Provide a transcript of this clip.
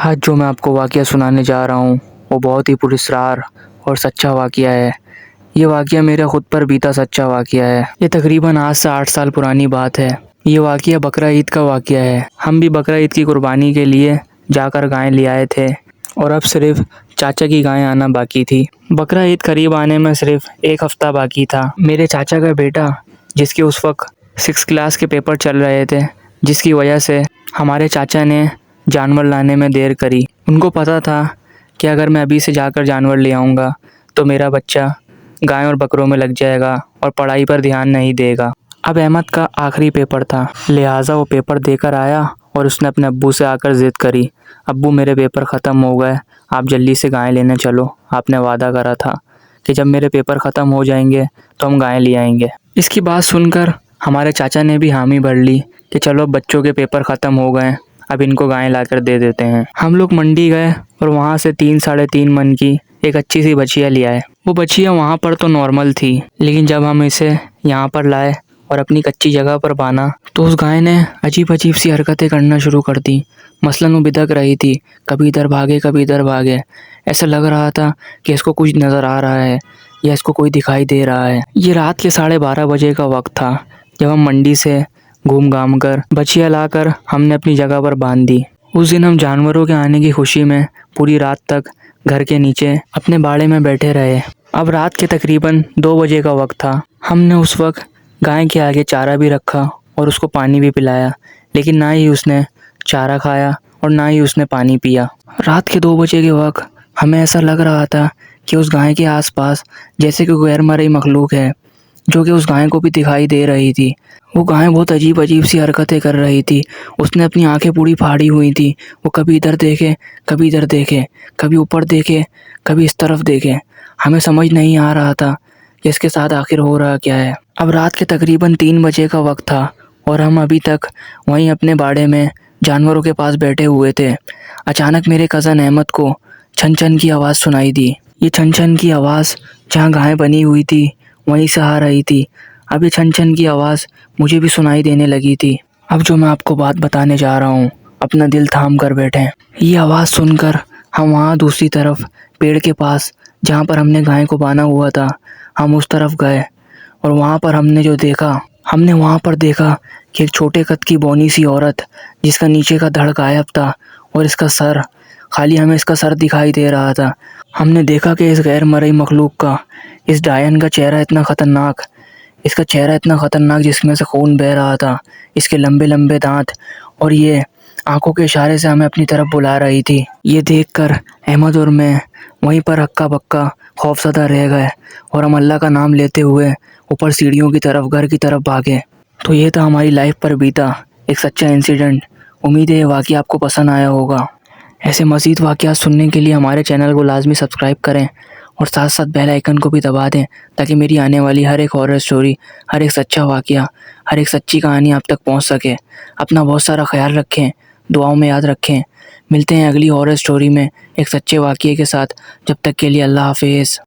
आज जो मैं आपको वाक़या सुनाने जा रहा हूँ वो बहुत ही पुरस्कार और सच्चा वाक़या है। ये वाक़या मेरे ख़ुद पर बीता सच्चा वाक़या है। ये तकरीबन आज से 8 साल पुरानी बात है। ये वाक़या बकरा ईद का वाक़या है। हम भी बकरा ईद की कुर्बानी के लिए जाकर गाय ले आए थे और अब सिर्फ चाचा की गाय आना बाकी थी। बकरा ईद करीब आने में सिर्फ 1 हफ़्ता बाकी था। मेरे चाचा का बेटा, जिसके उस वक्त 6th क्लास के पेपर चल रहे थे, जिसकी वजह से हमारे चाचा ने जानवर लाने में देर करी। उनको पता था कि अगर मैं अभी से जाकर जानवर ले आऊँगा तो मेरा बच्चा गाय और बकरों में लग जाएगा और पढ़ाई पर ध्यान नहीं देगा। अब अहमद का आखिरी पेपर था, लिहाजा वो पेपर देकर आया और उसने अपने अब्बू से आकर ज़िद करी, अब्बू मेरे पेपर ख़त्म हो गए, आप जल्दी से गाय लेने चलो। आपने वादा करा था कि जब मेरे पेपर ख़त्म हो जाएंगे तो हम गाय ले आएंगे। इसकी बात सुनकर हमारे चाचा ने भी हामी भर ली कि चलो बच्चों के पेपर ख़त्म हो गए, अब इनको गाय लाकर दे देते हैं। हम लोग मंडी गए और वहाँ से 3-3.5 मन की एक अच्छी सी बछिया ले आए। वो बछिया वहाँ पर तो नॉर्मल थी, लेकिन जब हम इसे यहाँ पर लाए और अपनी कच्ची जगह पर बांधा तो उस गाय ने अजीब अजीब सी हरकतें करना शुरू कर दी। मसलन वो बिदक रही थी, कभी इधर भागे कभी इधर भागे। ऐसा लग रहा था कि इसको कुछ नज़र आ रहा है या इसको कोई दिखाई दे रहा है। ये रात के 12:30 बजे का वक्त था जब हम मंडी से घूम घाम कर बछिया लाकर हमने अपनी जगह पर बांध दी। उस दिन हम जानवरों के आने की खुशी में पूरी रात तक घर के नीचे अपने बाड़े में बैठे रहे। अब रात के तकरीबन 2 बजे का वक्त था। हमने उस वक्त गाय के आगे चारा भी रखा और उसको पानी भी पिलाया, लेकिन ना ही उसने चारा खाया और ना ही उसने पानी पिया। रात के 2 बजे के वक्त हमें ऐसा लग रहा था कि उस गाय के आसपास जैसे कि गैर मरई मखलूक है, जो कि उस गाय को भी दिखाई दे रही थी। वो गाय बहुत अजीब अजीब सी हरकतें कर रही थी। उसने अपनी आंखें पूरी फाड़ी हुई थी। वो कभी इधर देखे कभी इधर देखे, कभी ऊपर देखे कभी इस तरफ देखे। हमें समझ नहीं आ रहा था कि इसके साथ आखिर हो रहा क्या है। अब रात के तकरीबन 3 बजे का वक्त था और हम अभी तक वहीं अपने बाड़े में जानवरों के पास बैठे हुए थे। अचानक मेरे कज़न अहमद को छन छन की आवाज़ सुनाई दी। ये छन छन की आवाज़ जहाँ गाय बनी हुई थी वहीं से आ रही थी। अब ये छन छन की आवाज़ मुझे भी सुनाई देने लगी थी। अब जो मैं आपको बात बताने जा रहा हूँ, अपना दिल थाम कर बैठें। ये आवाज़ सुनकर हम वहाँ दूसरी तरफ पेड़ के पास जहाँ पर हमने गाय को बांधा हुआ था, हम उस तरफ गए और वहाँ पर हमने वहाँ पर देखा कि एक छोटे कद की बौनी सी औरत, जिसका नीचे का धड़ गायब था और इसका सर, खाली हमें इसका सर दिखाई दे रहा था। हमने देखा कि इस गैर मरई मखलूक का, इस डायन का चेहरा इतना ख़तरनाक, जिसमें से खून बह रहा था। इसके लंबे लंबे दांत और ये आंखों के इशारे से हमें अपनी तरफ बुला रही थी। ये देखकर अहमद और मैं वहीं पर हक्का बक्का खौफज़दा रह गए और हम अल्लाह का नाम लेते हुए ऊपर सीढ़ियों की तरफ घर की तरफ भागे। तो ये था हमारी लाइफ पर बीता एक सच्चा इंसिडेंट। उम्मीद है ये वाक़या आपको पसंद आया होगा। ऐसे मज़ीद वाक़यात सुनने के लिए हमारे चैनल को लाजमी सब्सक्राइब करें और साथ साथ बेल आइकन को भी दबा दें, ताकि मेरी आने वाली हर एक हॉरर स्टोरी, हर एक सच्चा वाक़या, हर एक सच्ची कहानी आप तक पहुंच सके। अपना बहुत सारा ख्याल रखें, दुआओं में याद रखें। मिलते हैं अगली हॉरर स्टोरी में एक सच्चे वाक़ये के साथ। जब तक के लिए अल्लाह हाफ़िज़।